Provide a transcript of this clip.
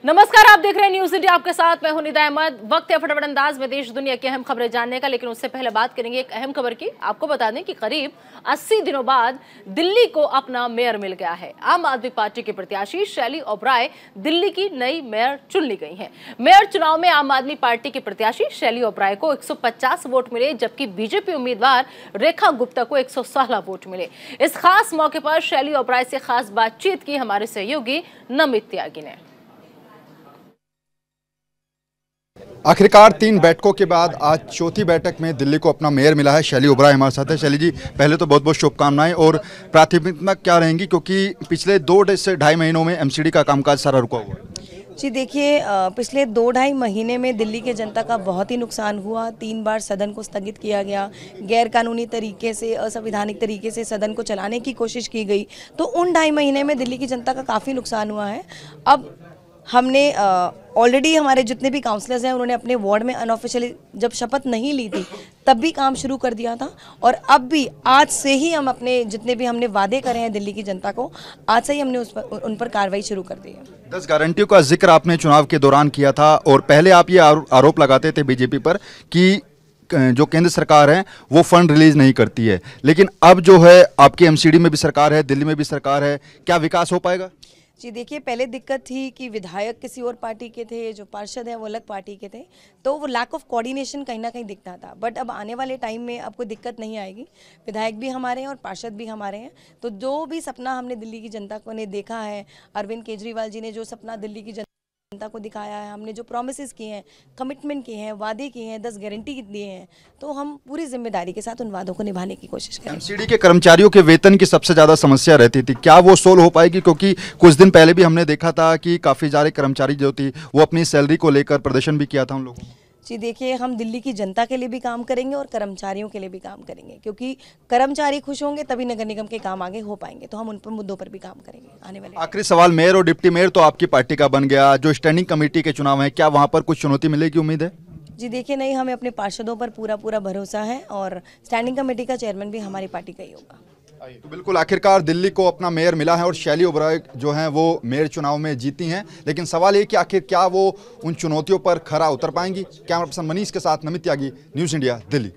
नमस्कार, आप देख रहे हैं न्यूज इंडिया। आपके साथ मैं हूं निदा अहमद। वक्त है फटाफट अंदाज में देश दुनिया की अहम खबरें जानने का, लेकिन उससे पहले बात करेंगे एक अहम खबर की। आपको बता दें कि करीब 80 दिनों बाद दिल्ली को अपना मेयर मिल गया है। आम आदमी पार्टी के प्रत्याशी शैली ओबराय दिल्ली की नई मेयर चुन ली गई हैं। मेयर चुनाव में आम आदमी पार्टी की प्रत्याशी शैली ओबराय को 150 वोट मिले, जबकि बीजेपी उम्मीदवार रेखा गुप्ता को 116 वोट मिले। इस खास मौके पर शैली ओबराय से खास बातचीत की हमारे सहयोगी नमित त्यागी ने। आखिरकार 3 बैठकों के बाद आज चौथी बैठक में दिल्ली को अपना मेयर मिला है। शैली ओबराय हमारे साथ है। शैली जी, पहले तो बहुत बहुत शुभकामनाएं। और प्राथमिकता क्या रहेंगी, क्योंकि पिछले 2 से ढाई महीनों में एमसीडी का कामकाज सारा रुका हुआ है। जी देखिए, पिछले 2-2.5 महीने में दिल्ली के जनता का बहुत ही नुकसान हुआ। 3 बार सदन को स्थगित किया गया, गैर कानूनी तरीके से, असंवैधानिक तरीके से सदन को चलाने की कोशिश की गई। तो उन 2.5 महीने में दिल्ली की जनता का काफ़ी नुकसान हुआ है। अब हमने ऑलरेडी हमारे जितने भी काउंसलर्स हैं उन्होंने अपने वार्ड में अनऑफिशियली जब शपथ नहीं ली थी तब भी काम शुरू कर दिया था, और अब भी आज से ही हम अपने जितने भी हमने वादे करे हैं दिल्ली की जनता को, आज से ही हमने उन पर कार्रवाई शुरू कर दी है। 10 गारंटियों का जिक्र आपने चुनाव के दौरान किया था, और पहले आप ये आरोप लगाते थे बीजेपी पर कि जो केंद्र सरकार है वो फंड रिलीज नहीं करती है, लेकिन अब जो है आपकी एमसीडी में भी सरकार है, दिल्ली में भी सरकार है, क्या विकास हो पाएगा? जी देखिए, पहले दिक्कत थी कि विधायक किसी और पार्टी के थे, जो पार्षद हैं वो अलग पार्टी के थे, तो वो लैक ऑफ कोऑर्डिनेशन कहीं ना कहीं दिखता था। बट अब आने वाले टाइम में अब कोई दिक्कत नहीं आएगी। विधायक भी हमारे हैं और पार्षद भी हमारे हैं। तो जो भी सपना हमने दिल्ली की जनता को ने देखा है, अरविंद केजरीवाल जी ने जो सपना दिल्ली की जनता को दिखाया है, हमने जो प्रॉमिसेस किए हैं, कमिटमेंट किए हैं, वादे किए हैं, 10 गारंटी दिए हैं, तो हम पूरी जिम्मेदारी के साथ उन वादों को निभाने की कोशिश करेंगे। एमसीडी के कर्मचारियों के वेतन की सबसे ज़्यादा समस्या रहती थी, क्या वो सोल्व हो पाएगी? क्योंकि कुछ दिन पहले भी हमने देखा था कि काफ़ी सारे कर्मचारी जो थी वो अपनी सैलरी को लेकर प्रदर्शन भी किया था उन लोगों ने। जी देखिए, हम दिल्ली की जनता के लिए भी काम करेंगे और कर्मचारियों के लिए भी काम करेंगे, क्योंकि कर्मचारी खुश होंगे तभी नगर निगम के काम आगे हो पाएंगे। तो हम उन पर मुद्दों पर भी काम करेंगे आने वाले। आखिरी सवाल, मेयर और डिप्टी मेयर तो आपकी पार्टी का बन गया, जो स्टैंडिंग कमेटी के चुनाव हैं, क्या वहां पर कुछ चुनौती मिलेगी, उम्मीद है? जी देखिए, नहीं, हमें अपने पार्षदों पर पूरा भरोसा है, और स्टैंडिंग कमेटी का चेयरमैन भी हमारी पार्टी का ही होगा। तो बिल्कुल, आखिरकार दिल्ली को अपना मेयर मिला है और शैली ओबराय जो हैं वो मेयर चुनाव में जीती हैं, लेकिन सवाल ये कि आखिर क्या वो उन चुनौतियों पर खरा उतर पाएंगी? कैमरा पर्सन मनीष के साथ नमित त्यागी, न्यूज़ इंडिया, दिल्ली।